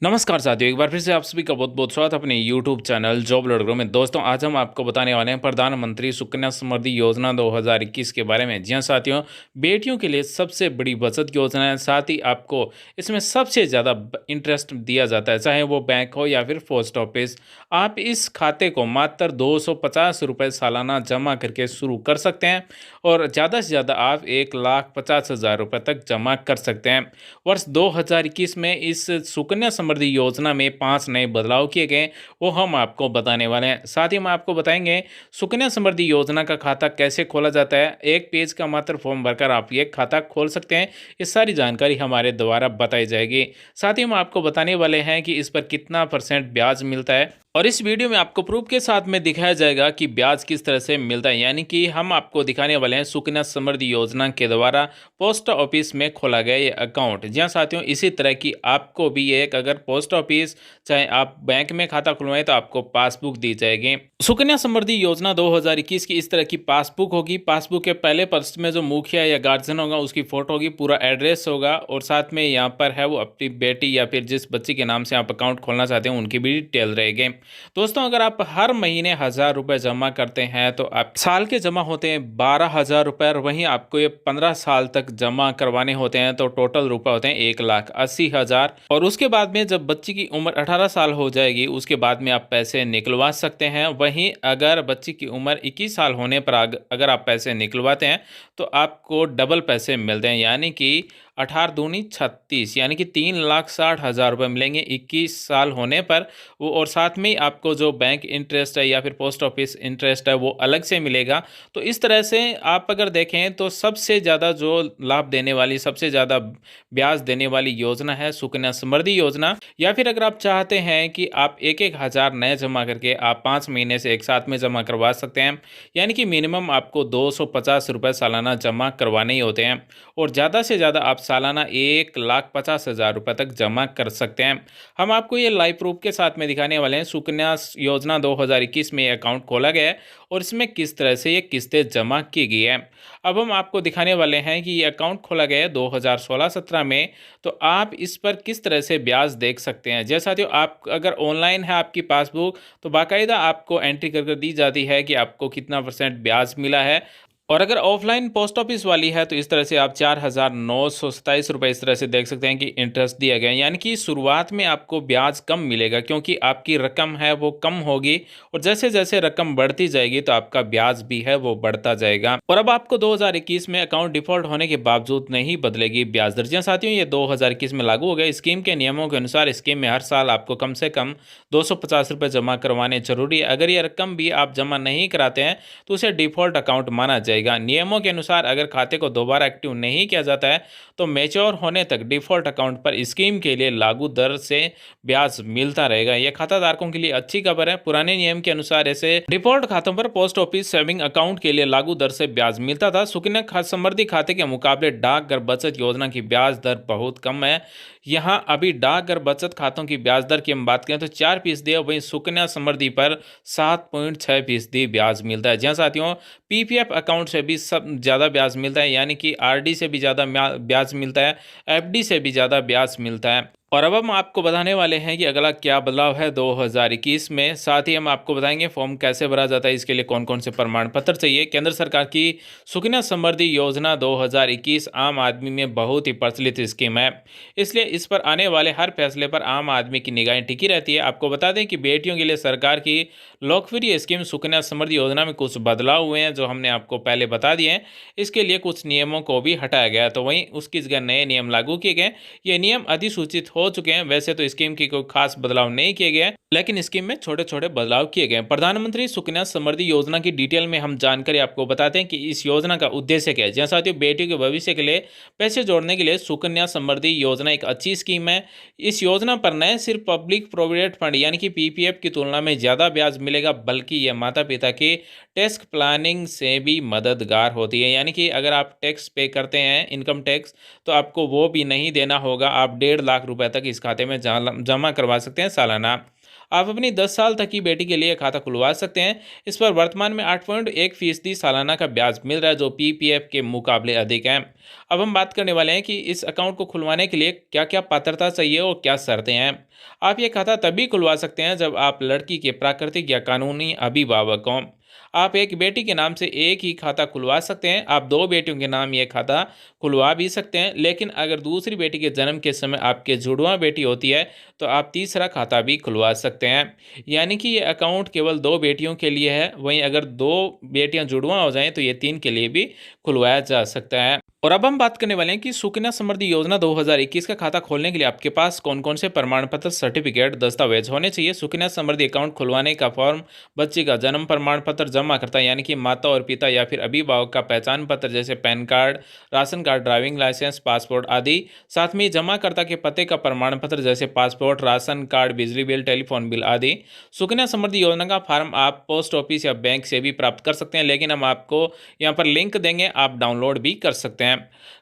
नमस्कार साथियों, एक बार फिर से आप सभी का बहुत बहुत स्वागत है अपने YouTube चैनल जॉब लड़कों में। दोस्तों, आज हम आपको बताने वाले हैं प्रधानमंत्री सुकन्या समृद्धि योजना 2021 के बारे में। जी हाँ साथियों, बेटियों के लिए सबसे बड़ी बचत योजना है। साथ ही आपको इसमें सबसे ज़्यादा इंटरेस्ट दिया जाता है, चाहे वो बैंक हो या फिर पोस्ट ऑफिस। आप इस खाते को मात्र 250 रुपये सालाना जमा करके शुरू कर सकते हैं और ज़्यादा से ज़्यादा आप 1,50,000 रुपये तक जमा कर सकते हैं। वर्ष 2021 में इस सुकन्या समृद्धि योजना में 5 नए बदलाव किए गए, वो हम आपको बताने वाले हैं। साथ ही हम आपको बताएंगे सुकन्या समृद्धि योजना का खाता कैसे खोला जाता है। एक पेज का मात्र फॉर्म भरकर आप ये खाता खोल सकते हैं। ये सारी जानकारी हमारे द्वारा बताई जाएगी। साथ ही हम आपको बताने वाले हैं कि इस पर कितना % ब्याज मिलता है और इस वीडियो में आपको प्रूफ के साथ में दिखाया जाएगा कि ब्याज किस तरह से मिलता है। यानी कि हम आपको दिखाने वाले हैं सुकन्या समृद्धि योजना के द्वारा पोस्ट ऑफिस में खोला गया ये अकाउंट। जी हाँ साथियों, इसी तरह की आपको भी एक अगर पोस्ट ऑफिस चाहे आप बैंक में खाता खुलवाएं तो आपको पासबुक दी जाएगी। सुकन्या समृद्धि योजना 2021 की इस तरह की पासबुक होगी। पासबुक के पहले पृष्ठ में जो मुखिया या गार्जियन होगा उसकी फोटो होगी, पूरा एड्रेस होगा और साथ में यहाँ पर है वो अपनी बेटी या फिर जिस बच्ची के नाम से आप अकाउंट खोलना चाहते हैं उनकी भी डिटेल रहेगी। दोस्तों, अगर आप हर महीने 1,000 रुपये जमा करते हैं तो आप साल के जमा होते हैं 12,000 रुपये और वहीं आपको ये 15 साल तक जमा करवाने होते हैं तो टोटल रुपए होते हैं 1,80,000। और उसके बाद में जब बच्ची की उम्र 18 साल हो जाएगी उसके बाद में आप पैसे निकलवा सकते हैं। वहीं अगर बच्ची की उम्र 21 साल होने पर अगर आप पैसे निकलवाते हैं तो आपको डबल पैसे मिलते हैं, यानी कि 18 दूनी 36, यानी कि 3,60,000 रुपये मिलेंगे 21 साल होने पर। वो और साथ में ही आपको जो बैंक इंटरेस्ट है या फिर पोस्ट ऑफिस इंटरेस्ट है वो अलग से मिलेगा। तो इस तरह से आप अगर देखें तो सबसे ज़्यादा जो लाभ देने वाली, सबसे ज़्यादा ब्याज देने वाली योजना है सुकन्या समृद्धि योजना। या फिर अगर आप चाहते हैं कि आप एक एक हज़ार नए जमा करके आप 5 महीने से एक साथ में जमा करवा सकते हैं, यानी कि मिनिमम आपको 250 रुपये सालाना जमा करवाने ही होते हैं और ज़्यादा से ज़्यादा आप सालाना 1,50,000 रुपये तक जमा कर सकते हैं। हम आपको ये लाइव प्रूफ के साथ में दिखाने वाले हैं सुकन्या योजना 2021 में अकाउंट खोला गया है और इसमें किस तरह से ये किस्तें जमा की गई है। अब हम आपको दिखाने वाले हैं कि ये अकाउंट खोला गया है 2016-17 में, तो आप इस पर किस तरह से ब्याज देख सकते हैं। जैसा साथियों, आप अगर ऑनलाइन है आपकी पासबुक तो बाकायदा आपको एंट्री कर दी जाती है कि आपको कितना % ब्याज मिला है। और अगर ऑफलाइन पोस्ट ऑफिस वाली है तो इस तरह से आप 4,927 रुपये इस तरह से देख सकते हैं कि इंटरेस्ट दिया गया है। यानी कि शुरुआत में आपको ब्याज कम मिलेगा क्योंकि आपकी रकम है वो कम होगी और जैसे जैसे रकम बढ़ती जाएगी तो आपका ब्याज भी है वो बढ़ता जाएगा। और अब आपको 2021 में अकाउंट डिफॉल्ट होने के बावजूद नहीं बदलेगी ब्याज दर। जी साथियों, ये 2021 में लागू हो गया। स्कीम के नियमों के अनुसार स्कीम में हर साल आपको कम से कम 250 रुपये जमा करवाने जरूरी है। अगर ये रकम भी आप जमा नहीं कराते हैं तो उसे डिफॉल्ट अकाउंट माना जाएगा। नियमों के अनुसार अगर खाते को दोबारा एक्टिव नहीं किया जाता है तो मैच्योर होने तक डिफॉल्ट अकाउंट पर स्कीम के लिए लागू दर से ब्याज मिलता रहेगा। यह खाता धारकों के लिए अच्छी खबर है। पुराने नियम के अनुसार ऐसे डिफॉल्ट खातों पर पोस्ट ऑफिस सेविंग अकाउंट के लिए लागू दर से ब्याज मिलता था। सुकन्या समृद्धि खाते के मुकाबले डाकघर बचत योजना की ब्याज दर बहुत कम है। यहाँ अभी डाकघर बचत खातों की ब्याज दर की हम बात करें तो 4% है, वहीं सुकन्या समृद्धि पर 7.6% ब्याज मिलता है। जहाँ साथियों, पीपीएफ अकाउंट से भी सब ज़्यादा ब्याज मिलता है, यानी कि आरडी से भी ज़्यादा ब्याज मिलता है, एफडी से भी ज़्यादा ब्याज मिलता है। और अब हम आपको बताने वाले हैं कि अगला क्या बदलाव है 2021 में। साथ ही हम आपको बताएंगे फॉर्म कैसे भरा जाता है, इसके लिए कौन कौन से प्रमाण पत्र चाहिए। केंद्र सरकार की सुकन्या समृद्धि योजना 2021 आम आदमी में बहुत ही प्रचलित स्कीम है, इसलिए इस पर आने वाले हर फैसले पर आम आदमी की निगाहें टिकी रहती है। आपको बता दें कि बेटियों के लिए सरकार की लोकप्रिय स्कीम सुकन्या समृद्धि योजना में कुछ बदलाव हुए हैं जो हमने आपको पहले बता दिए हैं। इसके लिए कुछ नियमों को भी हटाया गया तो वहीं उसकी जगह नए नियम लागू किए गए। ये नियम अधिसूचित हो चुके हैं। वैसे तो स्कीम की कोई खास बदलाव नहीं किए गए, लेकिन स्कीम में छोटे छोटे बदलाव किए गए। प्रधानमंत्री सुकन्या समृद्धि योजना की डिटेल में हम जानकारी आपको बताते हैं कि इस योजना का उद्देश्य क्या है। जैसा साथियों, बेटियों के भविष्य के लिए पैसे जोड़ने के लिए सुकन्या समृद्धि योजना एक अच्छी स्कीम है। इस योजना पर न सिर्फ पब्लिक प्रोविडेंट फंड यानी कि पीपीएफ की तुलना में ज़्यादा ब्याज मिलेगा, बल्कि यह माता पिता की टैक्स प्लानिंग से भी मददगार होती है। यानी कि अगर आप टैक्स पे करते हैं, इनकम टैक्स, तो आपको वो भी नहीं देना होगा। आप 1.5 लाख रुपए तक इस खाते में जमा करवा सकते हैं सालाना। आप अपनी 10 साल तक की बेटी के लिए खाता खुलवा सकते हैं। इस पर वर्तमान में 8.1% सालाना का ब्याज मिल रहा है, जो पीपीएफ के मुकाबले अधिक है। अब हम बात करने वाले हैं कि इस अकाउंट को खुलवाने के लिए क्या क्या पात्रता चाहिए और क्या शर्तें हैं। आप ये खाता तभी खुलवा सकते हैं जब आप लड़की के प्राकृतिक या कानूनी अभिभावक हों। आप एक बेटी के नाम से एक ही खाता खुलवा सकते हैं। आप दो बेटियों के नाम ये खाता खुलवा भी सकते हैं, लेकिन अगर दूसरी बेटी के जन्म के समय आपके जुड़वा बेटी होती है तो आप तीसरा खाता भी खुलवा सकते हैं। यानी कि ये अकाउंट केवल दो बेटियों के लिए है। वहीं अगर दो बेटियां जुड़वा हो जाएं तो ये तीन के लिए भी खुलवाया जा सकता है। और अब हम बात करने वाले हैं कि सुकन्या समृद्धि योजना 2021 का खाता खोलने के लिए आपके पास कौन कौन से प्रमाण पत्र, सर्टिफिकेट, दस्तावेज होने चाहिए। सुकन्या समृद्धि अकाउंट खुलवाने का फॉर्म बच्चे का जन्म प्रमाण पत्र जमा करता है, यानी कि माता और पिता या फिर अभिभावक का पहचान पत्र जैसे PAN card, ration card, driving licence, passport आदि। साथ में जमाकर्ता के पते का प्रमाण पत्र जैसे पासपोर्ट, राशन कार्ड, बिजली बिल, टेलीफोन बिल आदि। सुकन्या समृद्धि योजना का फॉर्म आप पोस्ट ऑफिस या बैंक से भी प्राप्त कर सकते हैं, लेकिन हम आपको यहाँ पर लिंक देंगे, आप डाउनलोड भी कर सकते हैं।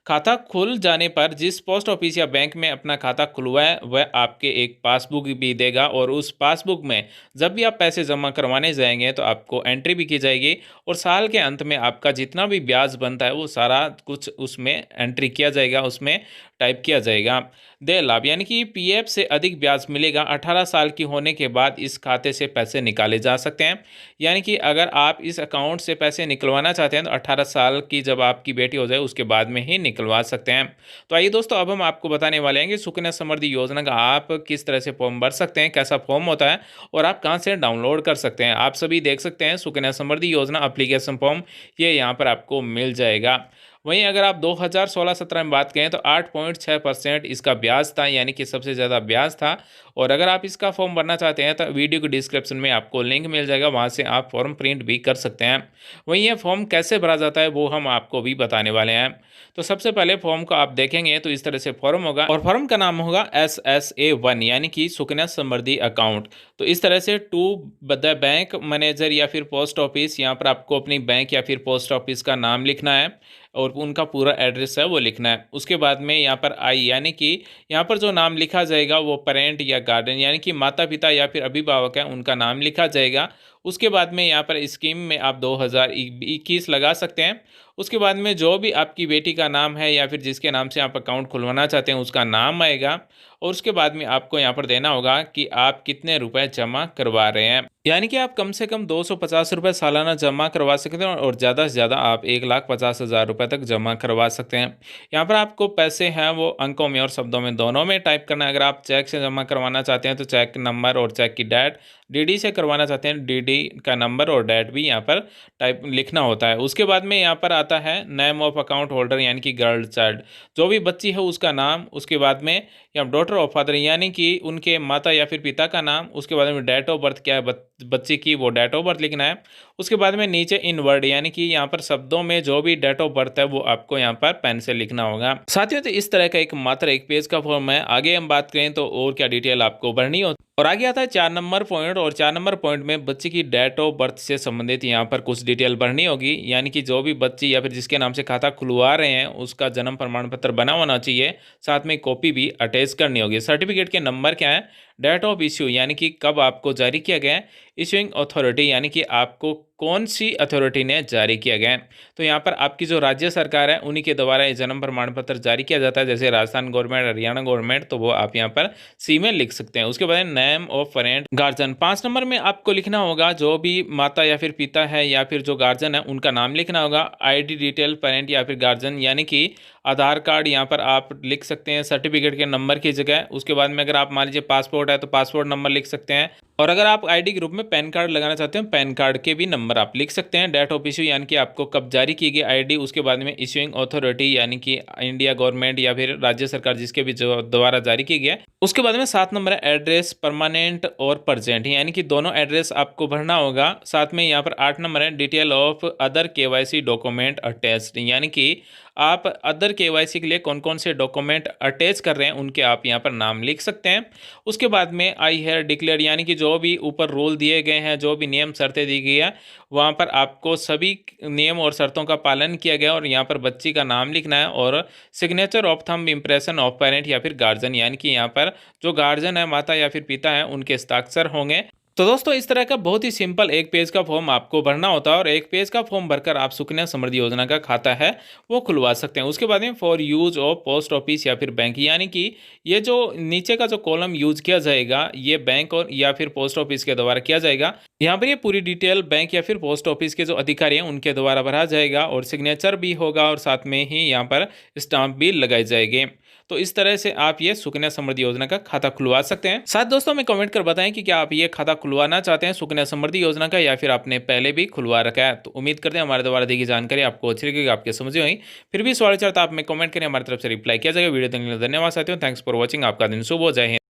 खाता खुल जाने पर जिस पोस्ट ऑफिस या बैंक में अपना खाता खुलवाए वह आपके एक पासबुक भी देगा, और उस पासबुक में जब भी आप पैसे जमा करवाने जाएंगे तो आपको एंट्री भी की जाएगी, और साल के अंत में आपका जितना भी ब्याज बनता है वो सारा कुछ उसमें एंट्री किया जाएगा, उसमें टाइप किया जाएगा। देय लाभ, यानी कि पीएफ से अधिक ब्याज मिलेगा। 18 साल की होने के बाद इस खाते से पैसे निकाले जा सकते हैं। यानी कि अगर आप इस अकाउंट से पैसे निकलवाना चाहते हैं तो 18 साल की जब आपकी बेटी हो जाए उसके बाद में ही निकलवा सकते हैं। तो आइए दोस्तों, अब हम आपको बताने वाले हैं कि सुकन्या समृद्धि योजना का आप किस तरह से फॉर्म भर सकते हैं, कैसा फॉर्म होता है और आप कहां से डाउनलोड कर सकते हैं। आप सभी देख सकते हैं सुकन्या समृद्धि योजना एप्लीकेशन फॉर्म, ये यहाँ पर आपको मिल जाएगा। वहीं अगर आप 2016-17 में बात करें तो 8.6% इसका ब्याज था, यानी कि सबसे ज़्यादा ब्याज था। और अगर आप इसका फॉर्म भरना चाहते हैं तो वीडियो के डिस्क्रिप्शन में आपको लिंक मिल जाएगा, वहां से आप फॉर्म प्रिंट भी कर सकते हैं। वहीं ये फॉर्म कैसे भरा जाता है वो हम आपको भी बताने वाले हैं। तो सबसे पहले फॉर्म को आप देखेंगे तो इस तरह से फॉर्म होगा, और फॉर्म का नाम होगा SSA1, यानी कि सुकन्या समृद्धि अकाउंट। तो इस तरह से टू द बैंक मैनेजर या फिर पोस्ट ऑफिस, यहाँ पर आपको अपनी बैंक या फिर पोस्ट ऑफिस का नाम लिखना है और उनका पूरा एड्रेस है वो लिखना है। उसके बाद में यहाँ पर आई, यानी कि यहाँ पर जो नाम लिखा जाएगा वो पेरेंट या गार्डियन, यानी कि माता पिता या फिर अभिभावक है उनका नाम लिखा जाएगा। उसके बाद में यहाँ पर स्कीम में आप 2021 लगा सकते हैं। उसके बाद में जो भी आपकी बेटी का नाम है या फिर जिसके नाम से आप अकाउंट खुलवाना चाहते हैं उसका नाम आएगा, और उसके बाद में आपको यहाँ पर देना होगा कि आप कितने रुपए जमा करवा रहे हैं। यानी कि आप कम से कम 250 रुपये सालाना जमा करवा सकते हैं, और ज़्यादा से ज़्यादा आप 1,50,000 रुपये तक जमा करवा सकते हैं। यहाँ पर आपको पैसे हैं वो अंकों में और शब्दों में दोनों में टाइप करना है। अगर आप चेक से जमा करवाना चाहते हैं तो चेक नंबर और चेक की डेट, डीडी से करवाना चाहते हैं डीडी का नंबर और डेट भी यहाँ पर टाइप लिखना होता है। उसके बाद में यहाँ पर आता है नेम ऑफ अकाउंट होल्डर, यानी कि गर्ल चाइल्ड, जो भी बच्ची है उसका नाम। उसके बाद में या डॉटर ऑफ फादर, यानी कि उनके माता या फिर पिता का नाम। उसके बाद में डेट ऑफ बर्थ क्या है बच्चे की, वो डेट ऑफ बर्थ लिखना है। उसके बाद में नीचे इन वर्ड, यानी कि यहाँ पर शब्दों में जो भी डेट ऑफ बर्थ है वो आपको यहाँ पर पेन से लिखना होगा। साथियों, तो इस तरह का मात्र एक पेज का फॉर्म है। आगे हम बात करें तो और क्या डिटेल आपको भरनी हो, और आगे आता है 4 नंबर पॉइंट, और 4 नंबर पॉइंट में बच्चे की डेट ऑफ बर्थ से संबंधित यहाँ पर कुछ डिटेल भरनी होगी। यानी कि जो भी बच्ची या फिर जिसके नाम से खाता खुलवा रहे हैं उसका जन्म प्रमाण पत्र बना होना चाहिए, साथ में कॉपी भी अटैच करनी होगी। सर्टिफिकेट के नंबर क्या है, डेट ऑफ इश्यू, यानी कि कब आपको जारी किया गया है, इश्यूइंग अथॉरिटी, यानी कि आपको कौन सी अथॉरिटी ने जारी किया गया है। तो यहाँ पर आपकी जो राज्य सरकार है उन्हीं के द्वारा ये जन्म प्रमाण पत्र जारी किया जाता है, जैसे राजस्थान गवर्नमेंट, हरियाणा गवर्नमेंट, तो वो आप यहाँ पर सी में लिख सकते हैं। उसके बाद name of parent guardian, 5 number में आपको लिखना होगा जो भी माता या फिर पिता है या फिर जो गार्जियन है उनका नाम लिखना होगा। आईडी डिटेल पेरेंट या फिर गार्जियन, यानी कि आधार कार्ड यहाँ पर आप लिख सकते हैं सर्टिफिकेट के नंबर की जगह। उसके बाद में अगर आप मान लीजिए पासपोर्ट है तो पासपोर्ट नंबर लिख सकते हैं, और अगर आप आईडी ग्रुप में पैन कार्ड लगाना चाहते हैं पैन कार्ड के भी नंबर आप लिख सकते हैं। डेट ऑफ इश्यू, यानी कि आपको कब जारी की गई आईडी। उसके बाद में इश्यूइंग अथॉरिटी, यानी कि इंडिया गवर्नमेंट या फिर राज्य सरकार जिसके भी जो द्वारा जारी की गई है। उसके बाद में 7 नंबर है एड्रेस परमानेंट और प्रेजेंट, यानी कि दोनों एड्रेस आपको भरना होगा। साथ में यहाँ पर 8 नंबर है detail of other KYC document attached, यानी कि आप अदर केवाईसी के लिए कौन कौन से डॉक्यूमेंट अटैच कर रहे हैं उनके आप यहाँ पर नाम लिख सकते हैं। उसके बाद में आई हेयर डिक्लेयर, यानी कि जो भी ऊपर रूल दिए गए हैं, जो भी नियम शर्तें दी गई है, वहाँ पर आपको सभी नियम और शर्तों का पालन किया गया और यहाँ पर बच्ची का नाम लिखना है और signature of thumb impression of parent या फिर गार्जियन, यानी कि यहाँ पर जो गार्जियन है, माता या फिर पिता है, उनके हस्ताक्षर होंगे। तो दोस्तों इस तरह का बहुत ही सिंपल एक पेज का फॉर्म आपको भरना होता है और एक पेज का फॉर्म भरकर आप सुकन्या समृद्धि योजना का खाता है वो खुलवा सकते हैं। उसके बाद में for use of post office या फिर बैंक, यानी कि ये जो नीचे का जो कॉलम यूज किया जाएगा ये बैंक और या फिर पोस्ट ऑफिस के द्वारा किया जाएगा। यहाँ पर ये पूरी डिटेल बैंक या फिर पोस्ट ऑफिस के जो अधिकारी हैं उनके द्वारा भरा जाएगा और सिग्नेचर भी होगा और साथ में ही यहाँ पर स्टाम्प भी लगाए जाएंगे। तो इस तरह से आप ये सुकन्या समृद्धि योजना का खाता खुलवा सकते हैं। साथ दोस्तों में कमेंट कर बताएं कि क्या आप ये खाता खुलवाना चाहते हैं सुकन्या समृद्धि योजना का या फिर आपने पहले भी खुलवा रखा है। तो उम्मीद करते हैं हमारे द्वारा दी गई जानकारी आपको अच्छी लगेगी, आपके समझ में आई। फिर भी सवाल चाहता आप में कमेंट करें, हमारी तरफ से रिप्लाई किया जाएगा। वीडियो देखने के लिए धन्यवाद साथियों, थैंक्स फॉर वॉचिंग। आपका दिन शुभ हो, जय हिंद।